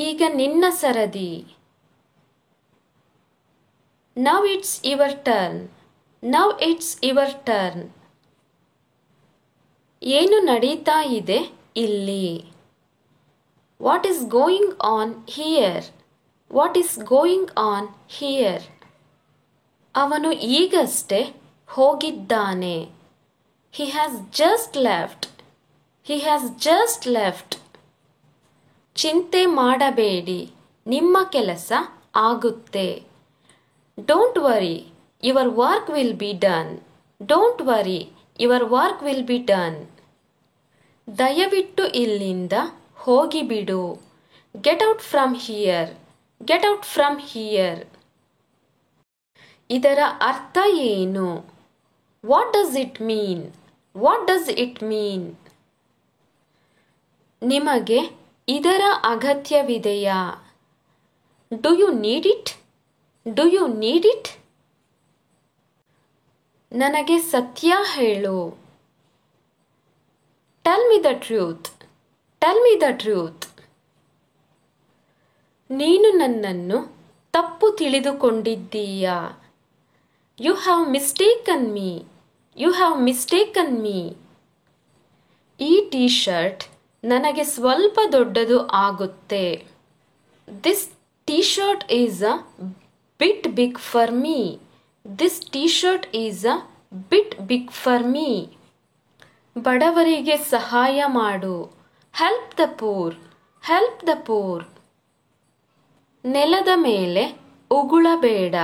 ಈಗ ನಿನ್ನ ಸರದಿ. Now it's your turn. Now it's your turn. ಏನು ನಡೀತಾ ಇದೆ ಇಲ್ಲಿ? What is going on here? What is going on here? ಅವನು ಈಗಷ್ಟೇ ಹೋಗಿದ್ದಾನೆ. He has just left. He has just left. ಚಿಂತೆ ಮಾಡಬೇಡಿ, ನಿಮ್ಮ ಕೆಲಸ ಆಗುತ್ತೆ. Don't worry, your work will be done. Don't worry, your work will be done. ದಯವಿಟ್ಟು ಇಲ್ಲಿಂದ ಹೋಗಿಬಿಡು. Get out from here. Get out from here. ಇದರ ಅರ್ಥ ಏನು? What does it mean? What does it mean? ನಿಮಗೆ ಇದರ ಅಗತ್ಯವಿದೆಯಾ? Do you need it? Do you need it? ನನಗೆ ಸತ್ಯ ಹೇಳು. Tell me the truth. Tell me the truth. ನೀನು ನನ್ನನ್ನು ತಪ್ಪು ತಿಳಿದುಕೊಂಡಿದ್ದೀಯಾ? You have mistaken me. You have mistaken me. ಈ T shirt ನನಗೆ ಸ್ವಲ್ಪ ದೊಡ್ಡದು ಆಗುತ್ತೆ. This t-shirt is a bit big for me. This t-shirt is a bit big for me. ಬಡವರಿಗೆ ಸಹಾಯ ಮಾಡು. Help the poor. Help the poor. ನೆಲದ ಮೇಲೆ ಉಗುಳಬೇಡ.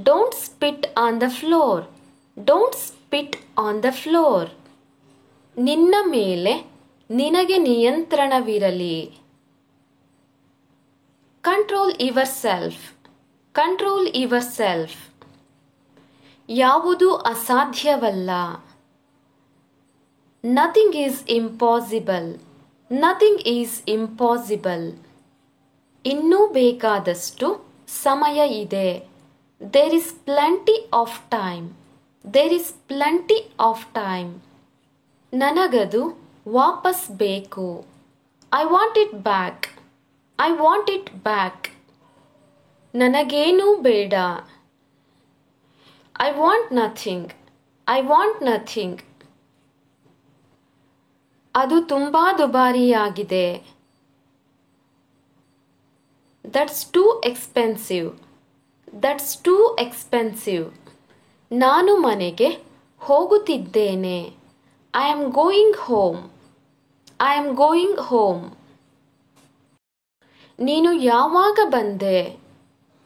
Don't spit on the floor. Don't spit on the floor. ನಿನ್ನ ಮೇಲೆ ನಿನಗೆ ನಿಯಂತ್ರಣವಿರಲಿ. Control yourself. Control yourself. ಯಾವುದು ಅಸಾಧ್ಯವಲ್ಲ. Nothing is impossible. Nothing is impossible. ಇನ್ನೂ ಬೇಕಾದಷ್ಟು ಸಮಯ ಇದೆ. There is plenty of time. There is plenty of time. ನನಗದು ವಾಪಸ್ ಬೇಕು. I want it back. I want it back. ನನಗೇನೂ ಬೇಡ. I want nothing. I want nothing. ಅದು ತುಂಬಾ ದುಬಾರಿಯಾಗಿದೆ. That's too expensive. That's too expensive. ನಾನು ಮನೆಗೆ ಹೋಗುತ್ತಿದ್ದೇನೆ. I am going home. I am going home. ನೀನು ಯಾವಾಗ ಬಂದೆ?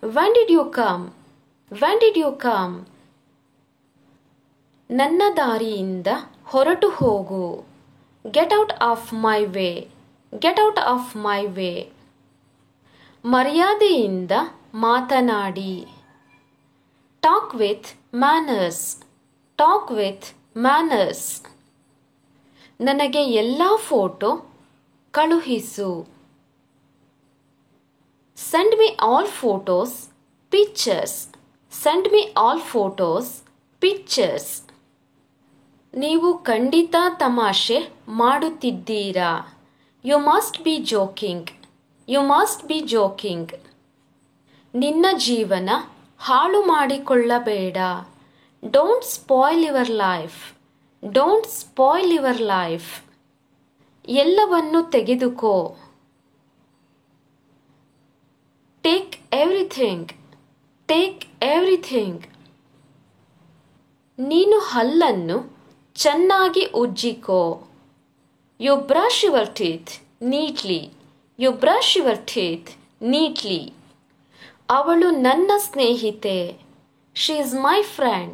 When did you come? When did you come? ನನ್ನ ದಾರಿಯಿಂದ ಹೊರಟು ಹೋಗು. Get out of my way. Get out of my way. ಮರ್ಯಾದೆಯಿಂದ ಮಾತನಾಡಿ. Talk with manners. Talk with manners. ನನಗೆ ಎಲ್ಲ ಫೋಟೋ ಕಳುಹಿಸು. Send me all photos, pictures. Send me all photos, pictures. ನೀವು ಖಂಡಿತ ತಮಾಷೆ ಮಾಡುತ್ತಿದ್ದೀರಾ. You must be joking. You must be joking. ನಿನ್ನ ಜೀವನ ಹಾಳು ಮಾಡಿಕೊಳ್ಳಬೇಡ. Don't spoil your life. Don't spoil your life. ಎಲ್ಲವನ್ನು ತೆಗೆದುಕೋ. Take everything. Take everything. ನೀನು ಹಲ್ಲನ್ನು ಚೆನ್ನಾಗಿ ಉಜ್ಜಿಕೋ. You brush your teeth neatly. You brush your teeth neatly. ಅವಳು ನನ್ನ ಸ್ನೇಹಿತೆ. She is my friend.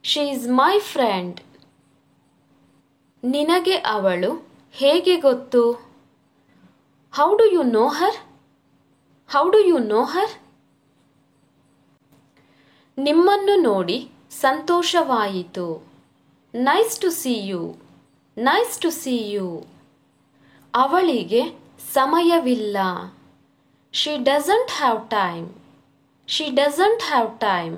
She is my friend. ನಿನಗೆ ಅವಳು ಹೇಗೆ ಗೊತ್ತು? How do you know her? How do you know her? ನಿಮ್ಮನ್ನು ನೋಡಿ ಸಂತೋಷವಾಯಿತು. Nice to see you. Nice to see you. ಅವಳಿಗೆ ಸಮಯವಿಲ್ಲ. She doesn't have time. She doesn't have time.